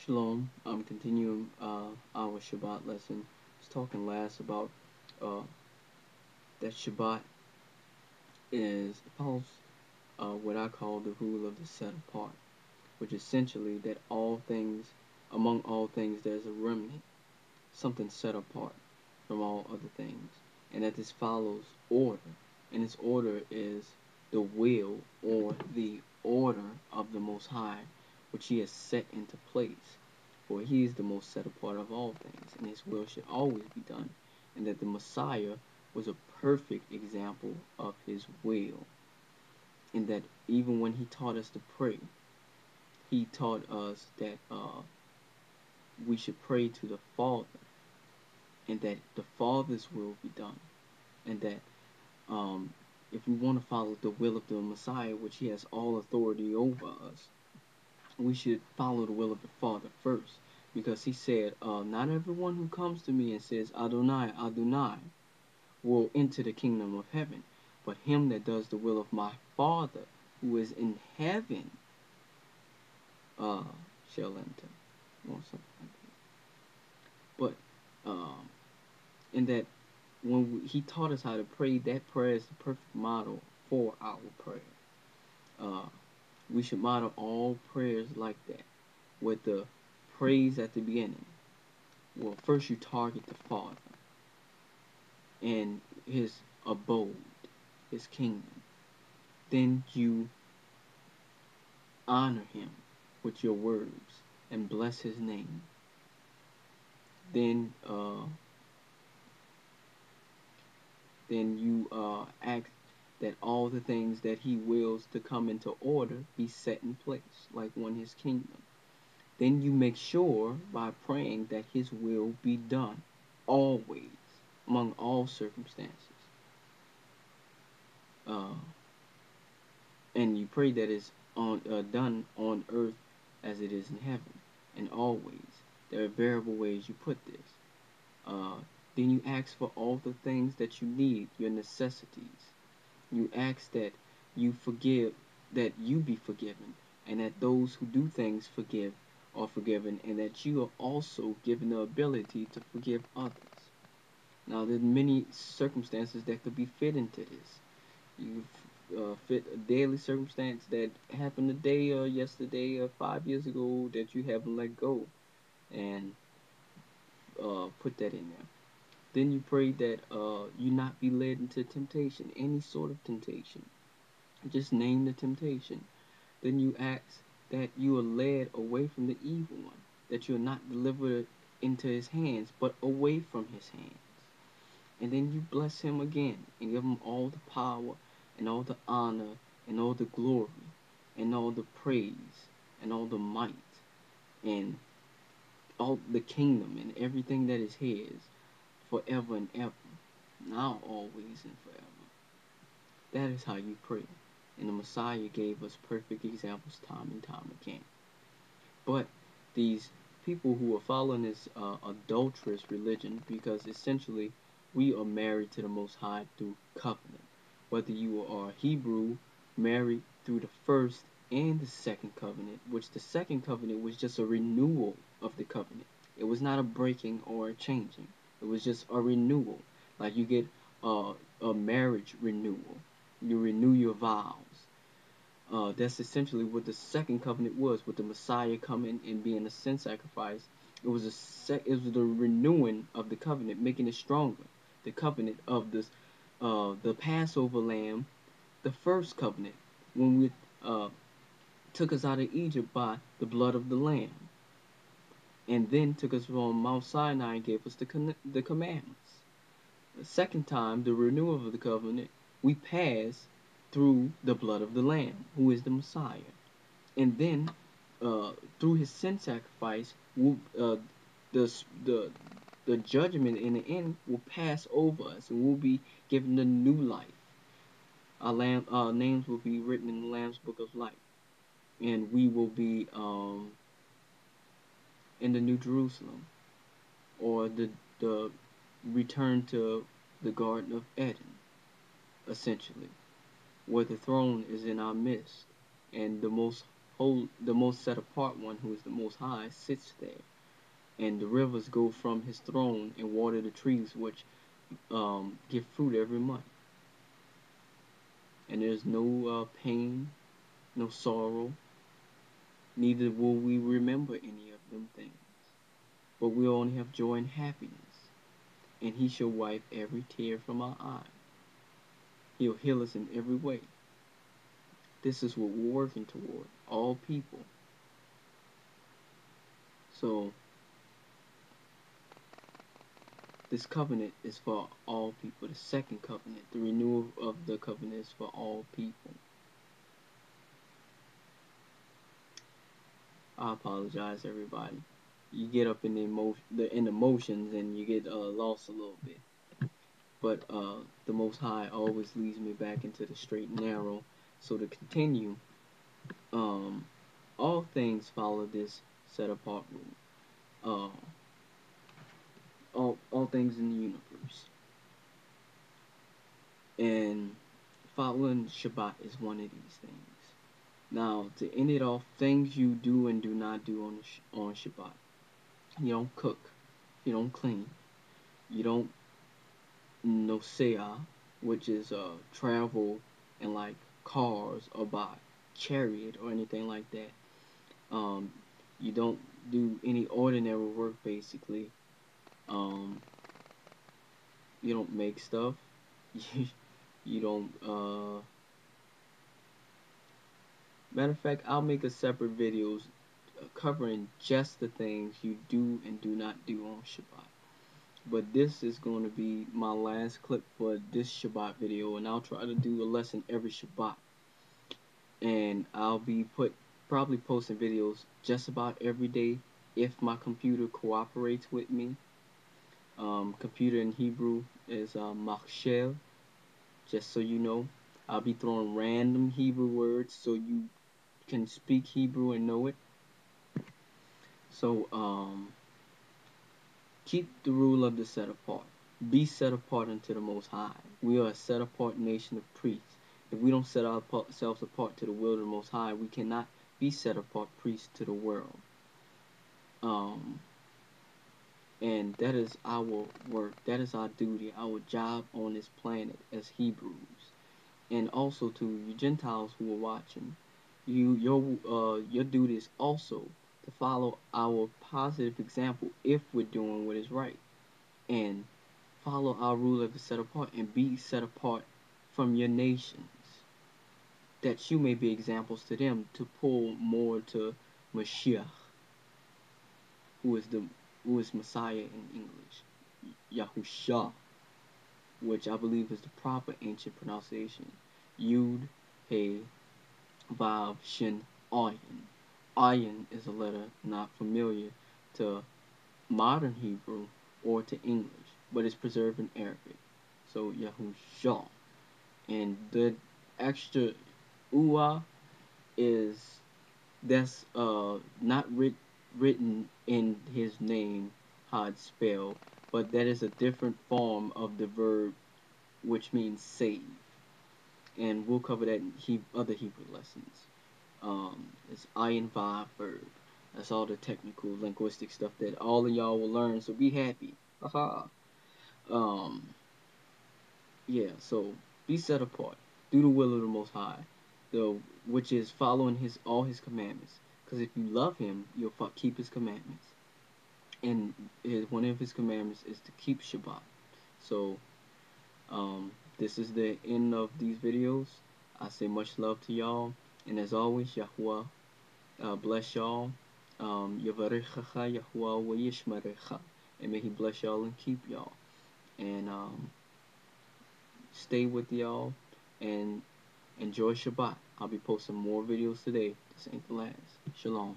Shalom. I'm continuing our Shabbat lesson. I was talking last about uh, that Shabbat follows what I call the rule of the set apart, which essentially that among all things, there's a remnant, something set apart from all other things, and that this follows order, and this order is the will or the order of the Most High, which He has set into place. For He is the most set apart of all things, and His will should always be done, and that the Messiah was a perfect example of His will, in that even when He taught us to pray, He taught us that we should pray to the Father, and that the Father's will be done, and that if we want to follow the will of the Messiah, which He has all authority over us, we should follow the will of the Father first, because He said, not everyone who comes to me and says, Adonai, Adonai, will enter the kingdom of heaven, but him that does the will of my Father who is in heaven shall enter, or something like that. But in that He taught us how to pray, that prayer is the perfect model for our prayer. We should model all prayers like that, with the praise at the beginning. Well, first you target the Father and His abode, His kingdom. Then you honor Him with your words and bless His name. Then you ask that all the things that He wills to come into order be set in place, like one His kingdom. Then you make sure by praying that His will be done, always, among all circumstances. And you pray that it's done on earth as it is in heaven, and always. There are variable ways you put this. Then you ask for all the things that you need, your necessities. You ask that you be forgiven, and that those who do things are forgiven, and that you are also given the ability to forgive others. Now, there's many circumstances that could be fit into this. You fit a daily circumstance that happened today or yesterday or 5 years ago that you haven't let go, and put that in there. Then you pray that you not be led into temptation, any sort of temptation. Just name the temptation. Then you ask that you are led away from the evil one, that you are not delivered into his hands, but away from his hands. And then you bless him again and give him all the power and all the honor and all the glory and all the praise and all the might and all the kingdom and everything that is his forever and ever, now, always, and forever. That is how you pray. And the Messiah gave us perfect examples time and time again. But these people who are following this adulterous religion, because essentially we are married to the Most High through covenant. Whether you are Hebrew, married through the first and the second covenant, which the second covenant was just a renewal of the covenant. It was not a breaking or a changing. It was just a renewal. Like you get a marriage renewal. You renew your vows. That's essentially what the second covenant was, with the Messiah coming and being a sin sacrifice. It was the renewing of the covenant, making it stronger. The covenant of the Passover lamb, the first covenant, when we took us out of Egypt by the blood of the lamb, and then took us from Mount Sinai and gave us the commandments. The second time, the renewal of the covenant, we pass through the blood of the Lamb, who is the Messiah. And then, through his sin sacrifice, the judgment in the end will pass over us, and we'll be given a new life. Our names will be written in the Lamb's Book of Life, and we will be in the New Jerusalem, or the return to the Garden of Eden, essentially, where the throne is in our midst, and the most the most set apart one, who is the Most High, sits there, and the rivers go from his throne and water the trees which give fruit every month. And there's no pain, no sorrow, neither will we remember any of them things, but we'll only have joy and happiness. And he shall wipe every tear from our eye. He'll heal us in every way. This is what we're working toward, all people. So, this covenant is for all people. The second covenant, the renewal of the covenant, is for all people. I apologize, everybody. You get up in the emotions and you get lost a little bit. But the Most High always leads me back into the straight and narrow. So to continue, all things follow this set apart rule. All things in the universe. And following Shabbat is one of these things. Now, to end it off, things you do and do not do on Shabbat. You don't cook. You don't clean. You don't nosea, which is travel in like cars or by chariot or anything like that. You don't do any ordinary work, basically. You don't make stuff. You don't. Matter of fact, I'll make a separate videos covering just the things you do and do not do on Shabbat. But this is going to be my last clip for this Shabbat video, and I'll try to do a lesson every Shabbat. And I'll be probably posting videos just about every day if my computer cooperates with me. Computer in Hebrew is machshev, just so you know. I'll be throwing random Hebrew words so you can speak Hebrew and know it. So, keep the rule of the set apart. Be set apart unto the Most High. We are a set apart nation of priests. If we don't set ourselves apart to the will of the Most High, we cannot be set apart priests to the world. And that is our work. That is our duty, our job on this planet as Hebrews. And also to you Gentiles who are watching, your duty is also to follow our positive example if we're doing what is right, and follow our rule of the set apart and be set apart from your nations, that you may be examples to them to pull more to Mashiach, who is Messiah in English, Yahusha, which I believe is the proper ancient pronunciation. Yud, He, Vav, Shin, Ayin. Ayin is a letter not familiar to modern Hebrew or to English, but it's preserved in Arabic. So Yahusha. And the extra Uwa that's not written in his name how it's spelled, but that is a different form of the verb which means save. And we'll cover that in other Hebrew lessons. It's ayin vav verb. That's all the technical linguistic stuff that all of y'all will learn, so be happy. Haha. Yeah, so be set apart. Do the will of the Most High, which is following all his commandments. Because if you love him, you'll keep his commandments. And one of his commandments is to keep Shabbat. So, this is the end of these videos. I say much love to y'all. And as always, Yahuwah bless y'all. Yavarechacha Yahuwah wa yishmarecha. And may he bless y'all and keep y'all. And stay with y'all and enjoy Shabbat. I'll be posting more videos today. This ain't the last. Shalom.